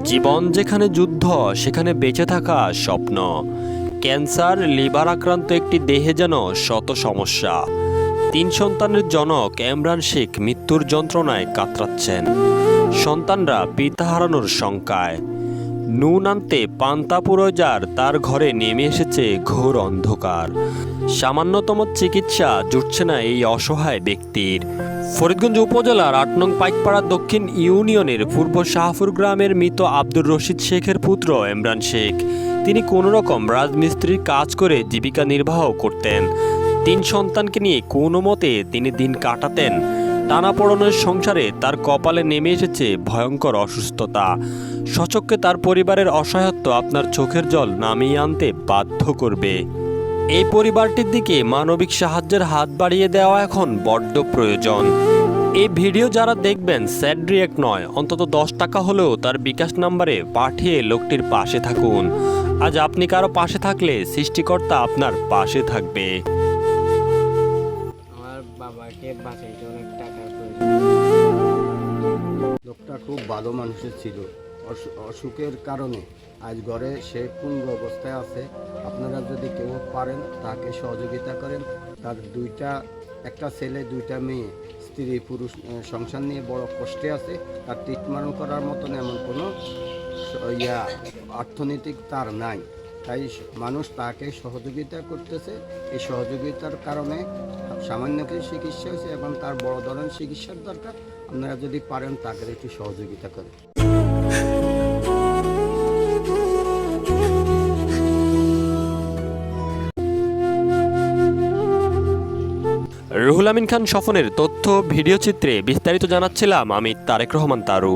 জীবন যেখানে যুদ্ধ সেখানে বেঁচে থাকা স্বপ্ন। ক্যান্সার, লিভার আক্রান্ত একটি দেহে যেন শত সমস্যা। 3 সন্তানের জনক এমরান শেখ মৃত্যুর যন্ত্রণায় কাতরাচ্ছেন। সন্তানরা পিতা হারানোর শঙ্কায়। নুন আনতে পান্তা পুরোজার তার ঘরে নেমে এসেছে ঘোর অন্ধকার। সামান্যতম চিকিৎসা জুটছে না এই অসহায় ব্যক্তির। ফরিদগঞ্জ উপজেলার 8 নং পাইকপাড়া দক্ষিণ ইউনিয়নের পূর্ব শাহপুর গ্রামের মৃত আব্দুর রশিদ শেখের পুত্র এমরান শেখ। তিনি কোনোরকম রাজমিস্ত্রির কাজ করে জীবিকা নির্বাহ করতেন। 3 সন্তানকে নিয়ে কোনো মতে তিনি দিন কাটাতেন। টানাপোড়েনের সংসারে তার কপালে নেমে এসেছে ভয়ঙ্কর অসুস্থতা। সচক্ষে তার পরিবারের অসহায়ত্ব আপনার চোখের জল নামিয়ে আনতে বাধ্য করবে। এই পরিবারটির দিকে মানবিক সাহায্যের হাত বাড়িয়ে দেওয়া এখন বড্ড প্রয়োজন। এই ভিডিও যারা দেখবেন স্যাড রিয়েক্ট নয়, অন্তত 10 টাকা হলেও তার বিকাশ নাম্বারে পাঠিয়ে লোকটির পাশে থাকুন। আজ আপনি কারো পাশে থাকলে সৃষ্টিকর্তা আপনার পাশে থাকবে। আমার বাবাকে বাঁচাইতে অনেক টাকার প্রয়োজন। লোকটা খুব ভালো মানুষের ছিল। অসুখের কারণে আজ ঘরে সে পঙ্গু অবস্থায় আছে। আপনারা যদি কেউ পারেন তাকে সহযোগিতা করেন। তার একটা ছেলে 2টা মেয়ে, স্ত্রী পুরুষ সংসার নিয়ে বড় কষ্টে আছে। তার ট্রিটমেন্ট করার মতন এমন কোনো অর্থনৈতিক তার নাই। তাই মানুষ তাকে সহযোগিতা করতেছে। এই সহযোগিতার কারণে সামান্য কিছু চিকিৎসা হয়েছে এবং তার বড় ধরনের চিকিৎসার দরকার। আপনারা যদি পারেন তাকে একটু সহযোগিতা করেন। রুহুল আমিন খান স্বপনের তথ্য ভিডিও চিত্রে বিস্তারিত জানাচ্ছিলাম আমি তারেক রহমান তারু।